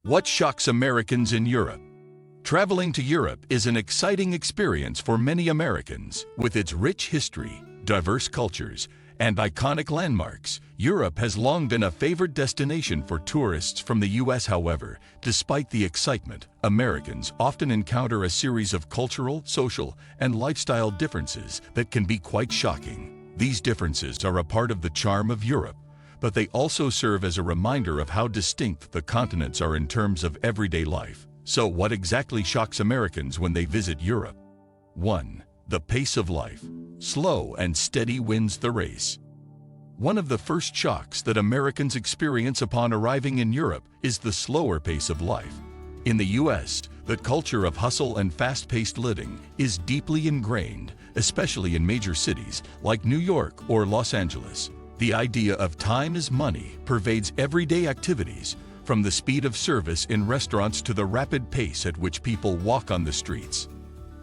What shocks Americans in Europe? Traveling to Europe is an exciting experience for many Americans. With its rich history, diverse cultures, and iconic landmarks, Europe has long been a favored destination for tourists from the U.S. However, despite the excitement, Americans often encounter a series of cultural, social, and lifestyle differences that can be quite shocking. These differences are a part of the charm of Europe, but they also serve as a reminder of how distinct the continents are in terms of everyday life. So what exactly shocks Americans when they visit Europe? 1. The pace of life. Slow and steady wins the race. One of the first shocks that Americans experience upon arriving in Europe is the slower pace of life. In the U.S., the culture of hustle and fast-paced living is deeply ingrained, especially in major cities like New York or Los Angeles. The idea of time is money pervades everyday activities, from the speed of service in restaurants to the rapid pace at which people walk on the streets.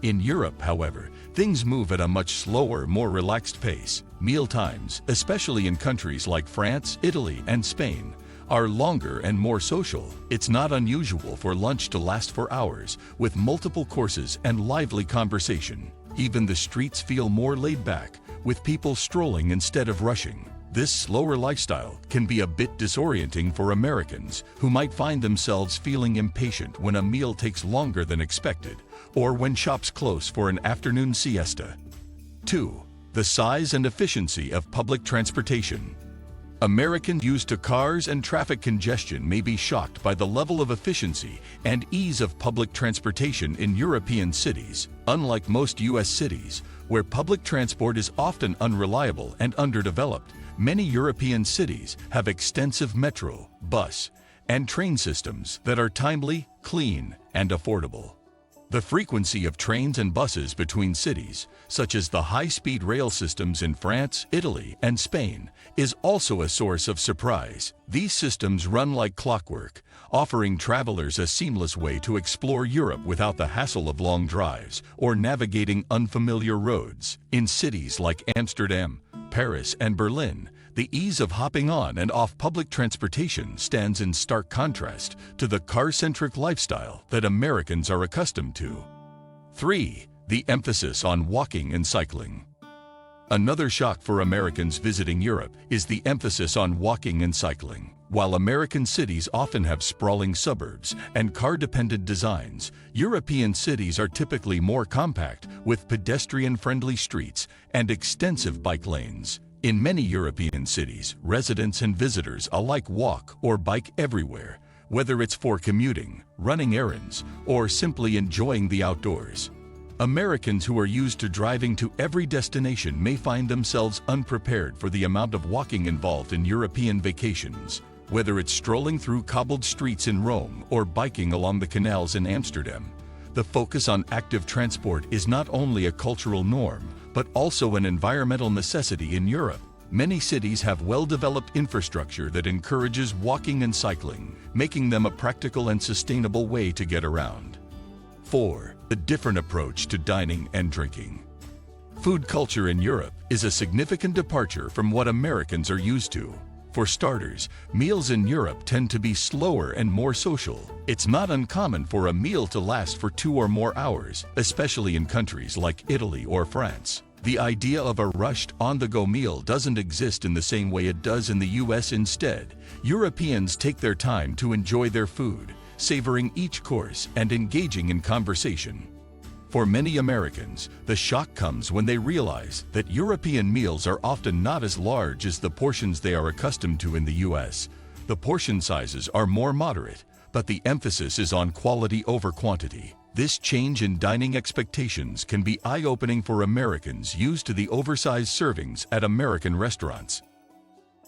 In Europe, however, things move at a much slower, more relaxed pace. Meal times, especially in countries like France, Italy, and Spain, are longer and more social. It's not unusual for lunch to last for hours, with multiple courses and lively conversation. Even the streets feel more laid back, with people strolling instead of rushing. This slower lifestyle can be a bit disorienting for Americans who might find themselves feeling impatient when a meal takes longer than expected, or when shops close for an afternoon siesta. 2. The size and efficiency of public transportation. Americans used to cars and traffic congestion may be shocked by the level of efficiency and ease of public transportation in European cities. Unlike most U.S. cities, where public transport is often unreliable and underdeveloped, many European cities have extensive metro, bus, and train systems that are timely, clean, and affordable. The frequency of trains and buses between cities, such as the high-speed rail systems in France, Italy, and Spain, is also a source of surprise. These systems run like clockwork, offering travelers a seamless way to explore Europe without the hassle of long drives or navigating unfamiliar roads. In cities like Amsterdam, Paris, and Berlin, the ease of hopping on and off public transportation stands in stark contrast to the car-centric lifestyle that Americans are accustomed to. 3. The emphasis on walking and cycling. Another shock for Americans visiting Europe is the emphasis on walking and cycling. While American cities often have sprawling suburbs and car-dependent designs, European cities are typically more compact, with pedestrian-friendly streets and extensive bike lanes. In many European cities, residents and visitors alike walk or bike everywhere, whether it's for commuting, running errands, or simply enjoying the outdoors. Americans who are used to driving to every destination may find themselves unprepared for the amount of walking involved in European vacations. Whether it's strolling through cobbled streets in Rome or biking along the canals in Amsterdam, the focus on active transport is not only a cultural norm, but also an environmental necessity in Europe. Many cities have well-developed infrastructure that encourages walking and cycling, making them a practical and sustainable way to get around. 4. The different approach to dining and drinking. Food culture in Europe is a significant departure from what Americans are used to. For starters, meals in Europe tend to be slower and more social. It's not uncommon for a meal to last for 2 or more hours, especially in countries like Italy or France. The idea of a rushed, on-the-go meal doesn't exist in the same way it does in the U.S. Instead, Europeans take their time to enjoy their food, savoring each course and engaging in conversation. For many Americans, the shock comes when they realize that European meals are often not as large as the portions they are accustomed to in the U.S. The portion sizes are more moderate, but the emphasis is on quality over quantity. This change in dining expectations can be eye-opening for Americans used to the oversized servings at American restaurants.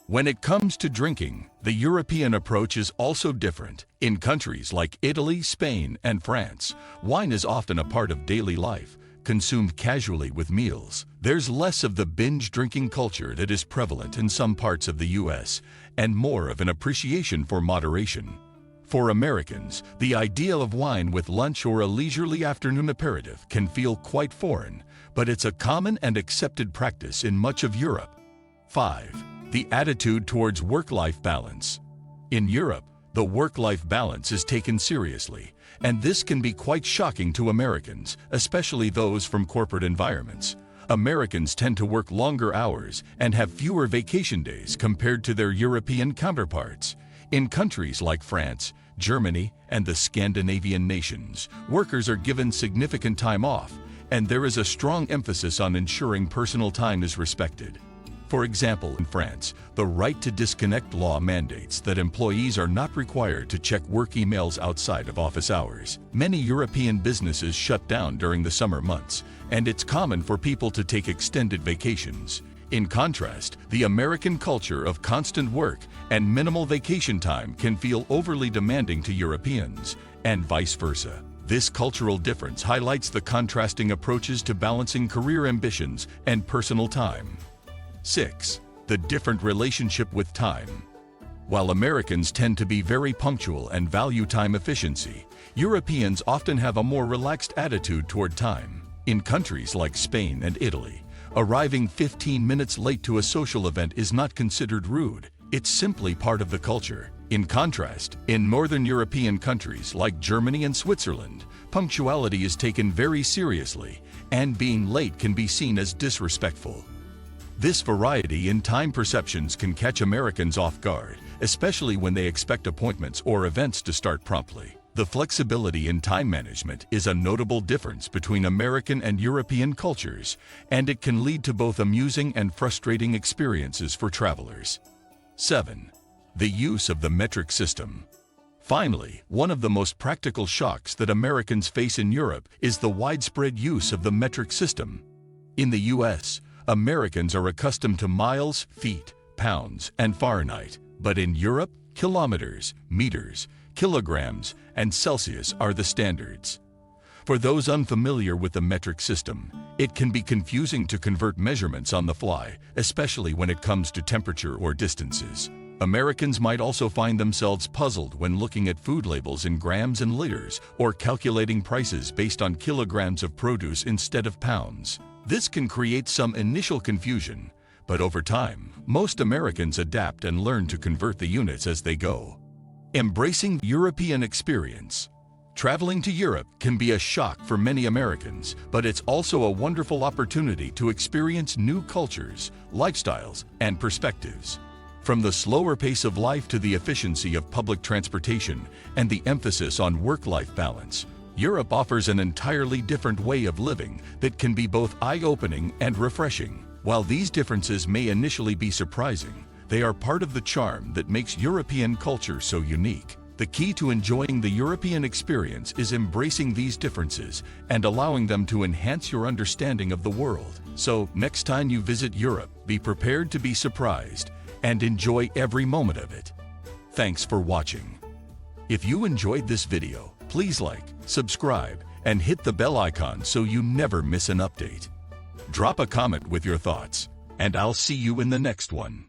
When it comes to drinking, the European approach is also different. In countries like Italy, Spain, and France, wine is often a part of daily life, consumed casually with meals. There's less of the binge drinking culture that is prevalent in some parts of the U.S., and more of an appreciation for moderation. For Americans, the idea of wine with lunch or a leisurely afternoon aperitif can feel quite foreign, but it's a common and accepted practice in much of Europe. 5. The attitude towards work-life balance. In Europe, The work-life balance is taken seriously, and this can be quite shocking to Americans, especially those from corporate environments. Americans tend to work longer hours and have fewer vacation days compared to their European counterparts. In countries like France, Germany, and the Scandinavian nations, workers are given significant time off, and there is a strong emphasis on ensuring personal time is respected. For example, in France, the right to disconnect law mandates that employees are not required to check work emails outside of office hours. Many European businesses shut down during the summer months, and it's common for people to take extended vacations. In contrast, the American culture of constant work and minimal vacation time can feel overly demanding to Europeans, and vice versa. This cultural difference highlights the contrasting approaches to balancing career ambitions and personal time. 6. The different relationship with time. While Americans tend to be very punctual and value time efficiency, Europeans often have a more relaxed attitude toward time. In countries like Spain and Italy, arriving 15 minutes late to a social event is not considered rude. It's simply part of the culture. In contrast, in Northern European countries like Germany and Switzerland, punctuality is taken very seriously, and being late can be seen as disrespectful. This variety in time perceptions can catch Americans off guard, especially when they expect appointments or events to start promptly. The flexibility in time management is a notable difference between American and European cultures, and it can lead to both amusing and frustrating experiences for travelers. 7. The use of the metric system. Finally, one of the most practical shocks that Americans face in Europe is the widespread use of the metric system. In the U.S., Americans are accustomed to miles, feet, pounds, and Fahrenheit, but in Europe, kilometers, meters, kilograms, and Celsius are the standards. For those unfamiliar with the metric system, it can be confusing to convert measurements on the fly, especially when it comes to temperature or distances. Americans might also find themselves puzzled when looking at food labels in grams and liters, or calculating prices based on kilograms of produce instead of pounds. This can create some initial confusion, but over time, most Americans adapt and learn to convert the units as they go. Embracing the European experience. Traveling to Europe can be a shock for many Americans, but it's also a wonderful opportunity to experience new cultures, lifestyles, and perspectives. From the slower pace of life to the efficiency of public transportation and the emphasis on work-life balance, Europe offers an entirely different way of living that can be both eye-opening and refreshing. While these differences may initially be surprising, they are part of the charm that makes European culture so unique. The key to enjoying the European experience is embracing these differences and allowing them to enhance your understanding of the world. So, next time you visit Europe, be prepared to be surprised and enjoy every moment of it. Thanks for watching. If you enjoyed this video, please like, subscribe, and hit the bell icon so you never miss an update. Drop a comment with your thoughts, and I'll see you in the next one.